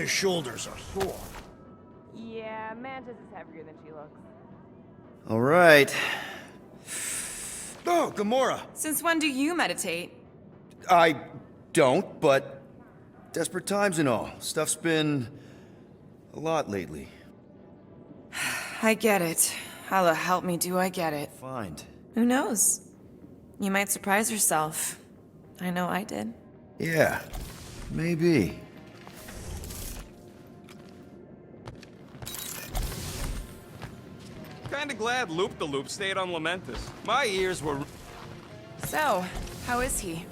your shoulders are sore. Yeah, Mantis is heavier than she looks. All right. Oh, Gamora! Since when do you meditate? I don't, but desperate times and all. Stuff's been a lot lately. I get it. How the help me do I get it? Find. Who knows? You might surprise yourself. I know I did. Yeah, maybe. Kinda glad Loop-the-Loop stayed on Lamentus. My ears were... So, how is he?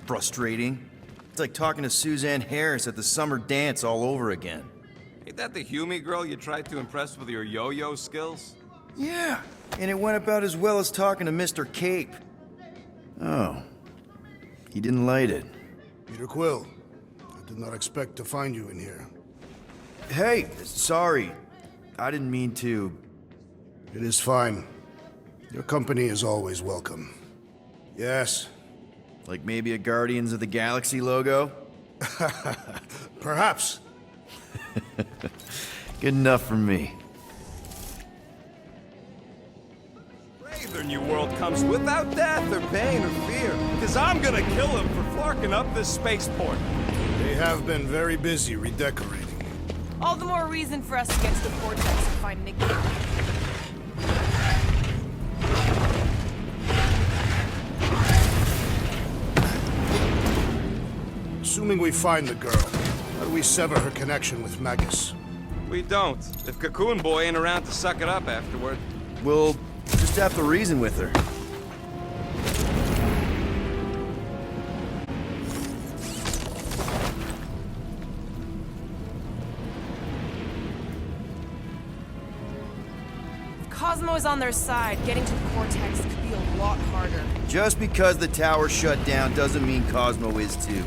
Frustrating. It's like talking to Suzanne Harris at the summer dance all over again. Ain't that the Humie girl you tried to impress with your yo-yo skills? Yeah, and it went about as well as talking to Mr. Cape. Oh. He didn't light it. Peter Quill, I did not expect to find you in here. Hey, sorry. I didn't mean to. It is fine. Your company is always welcome. Yes. Like maybe a Guardians of the Galaxy logo? Perhaps. Good enough for me. Their new world comes without death or pain or fear, because I'm gonna kill him for flarking up this spaceport. They have been very busy redecorating. All the more reason for us to get to the Vortex and find Nick. Assuming we find the girl, how do we sever her connection with Magus? We don't. If Cocoon Boy ain't around to suck it up afterward. We'll just have to reason with her. If Cosmo is on their side, getting to the Cortex could be a lot harder. Just because the tower shut down doesn't mean Cosmo is too.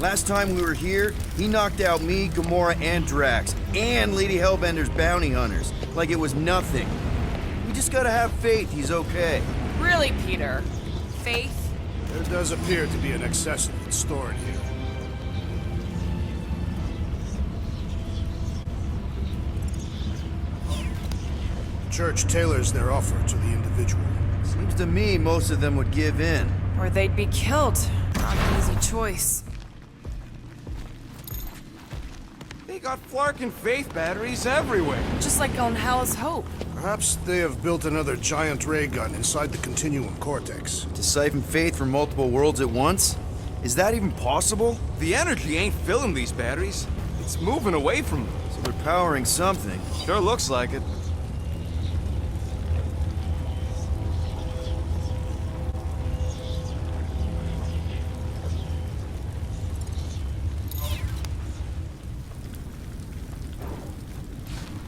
Last time we were here, he knocked out me, Gamora, and Drax, and Lady Hellbender's bounty hunters, like it was nothing. We just gotta have faith he's okay. Really, Peter? Faith? There does appear to be an excess of it stored here. The Church tailors their offer to the individual. Seems to me most of them would give in. Or they'd be killed. Not an easy choice. They got flarkin' faith batteries everywhere. Just like on Hell's Hope. Perhaps they have built another giant ray gun inside the Continuum Cortex. To siphon faith from multiple worlds at once? Is that even possible? The energy ain't filling these batteries. It's moving away from them. So they're powering something. Sure looks like it.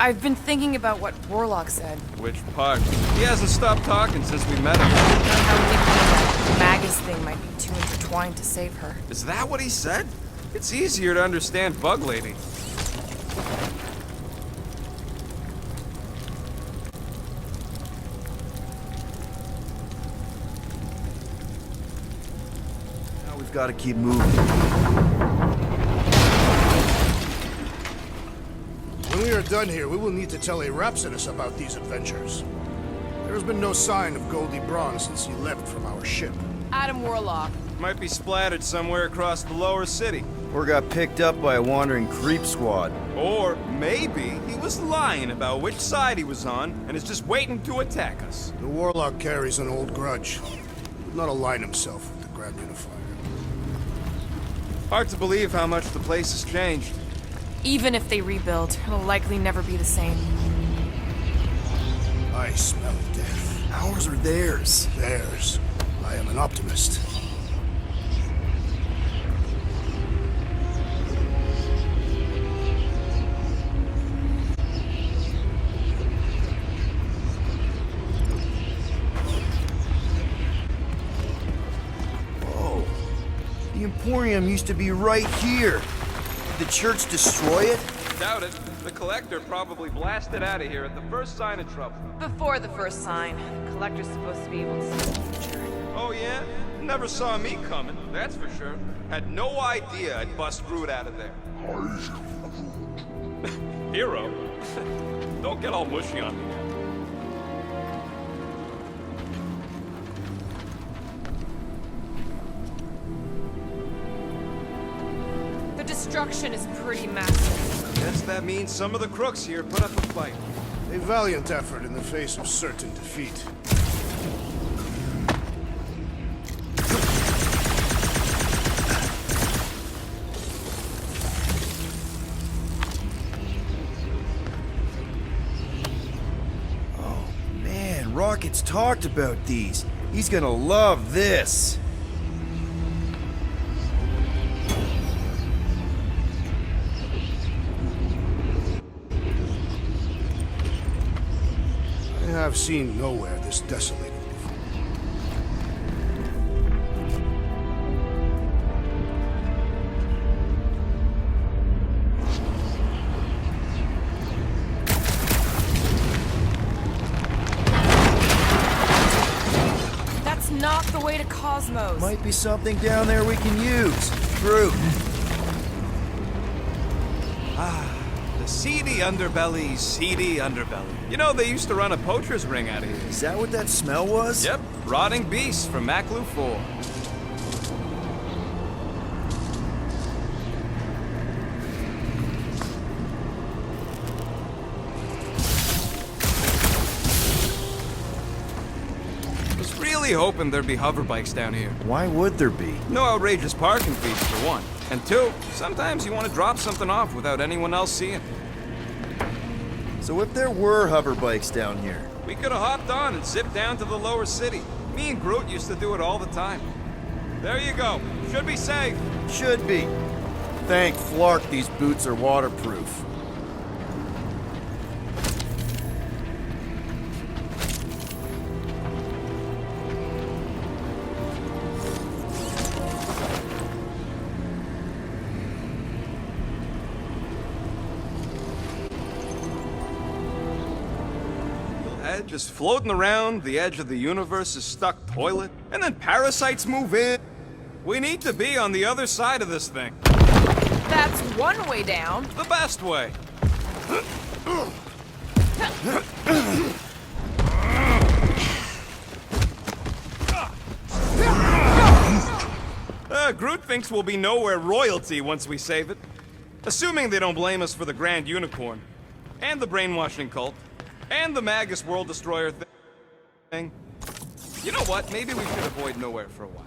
I've been thinking about what Warlock said. Which part? He hasn't stopped talking since we met him. How Nick, that Magus thing might be too intertwined to save her. Is that what he said? It's easier to understand Bug Lady. Now we've got to keep moving. When we are done here, we will need to tell a Rhapsodus about these adventures. There has been no sign of Goldie Braun since he left from our ship. Adam Warlock. Might be splattered somewhere across the lower city. Or got picked up by a wandering creep squad. Or maybe he was lying about which side he was on and is just waiting to attack us. The Warlock carries an old grudge. He would not align himself with the Grand Unifier. Hard to believe how much the place has changed. Even if they rebuild, it'll likely never be the same. I smell death. Ours or theirs? Theirs. I am an optimist. Whoa. The Emporium used to be right here. Did the church destroy it? Doubt it. The Collector probably blasted out of here at the first sign of trouble. Before the first sign, the Collector's supposed to be able to see the future. Oh yeah? Never saw me coming, that's for sure. Had no idea I'd bust Groot out of there. Hero? Don't get all mushy on me. The destruction is pretty massive. Guess that means some of the crooks here put up a fight. A valiant effort in the face of certain defeat. Rocket's talked about these. He's gonna love this. I have seen Knowhere this desolated before. That's not the way to Cosmos. Might be something down there we can use. Groot. The seedy underbelly. You know, they used to run a poacher's ring out of here. Is that what that smell was? Yep, rotting beasts from Maclu 4. Was really hoping there'd be hover bikes down here. Why would there be? No outrageous parking fees, for one. And two, sometimes you want to drop something off without anyone else seeing. So if there were hover bikes down here, We could have hopped on and zipped down to the lower city. Me and Groot used to do it all the time. There you go. Should be safe. should be. Thank Flark these boots are waterproof. Just floating around the edge of the universe's stuck toilet, and then parasites move in. We need to be on the other side of this thing. That's one way down. The best way. Groot thinks we'll be Knowhere royalty once we save it. Assuming they don't blame us for the Grand Unicorn, and the brainwashing cult, and the Magus World Destroyer thing. You know what? Maybe we should avoid Knowhere for a while.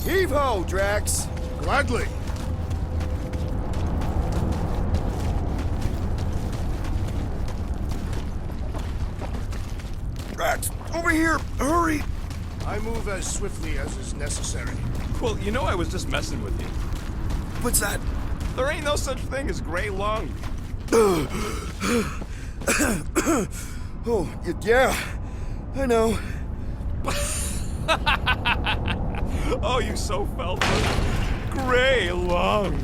Heave-ho, Drax! Gladly. Drax, over here! Hurry! I move as swiftly as is necessary. Well, you know I was just messing with you. What's that? There ain't no such thing as gray lung. Oh, yeah, I know. Oh, you so felt it. Gray lung.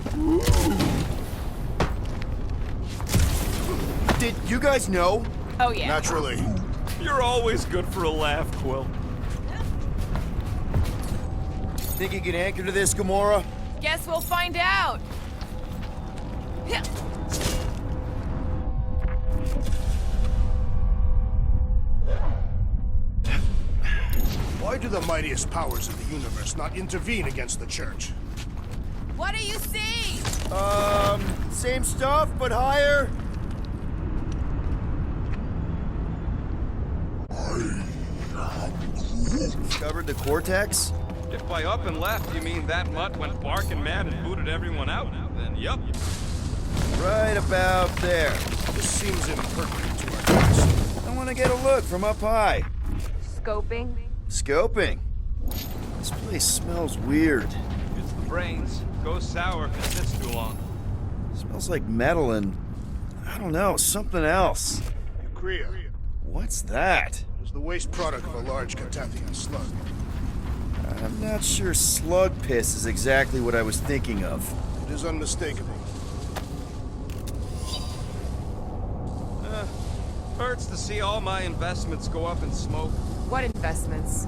Did you guys know? Oh, yeah. Naturally. You're always good for a laugh, Quill. Think you can anchor to this, Gamora? Guess we'll find out. Why do the mightiest powers of the universe not intervene against the Church? What do you see? Same stuff, but higher. Discovered the Cortex? If by up and left you mean that mutt went barking mad and booted everyone out, then yup. Right about there. This seems impertinent to our task. I want to get a look from up high. Scoping. Scoping. This place smells weird. It's the brains. Goes sour if it sits too long. Smells like metal and, I don't know, something else. Ucrea What's that? is the waste product of a large Catathian slug. I'm not sure slug piss is exactly what I was thinking of. It is unmistakable. Hurts to see all my investments go up in smoke. What investments?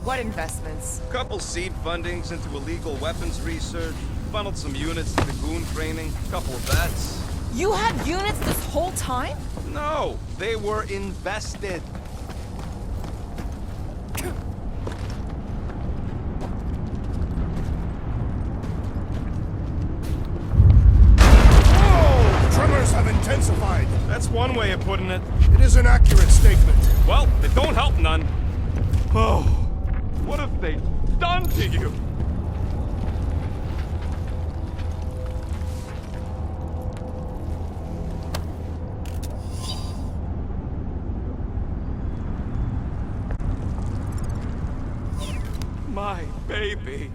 What investments? Couple seed fundings into illegal weapons research, funneled some units into goon training, couple of bets. You had units this whole time? No, they were invested. Tremors have intensified. That's one way of putting it. It is an accurate statement. Well, it don't help none. Oh, what have they done to you? My baby.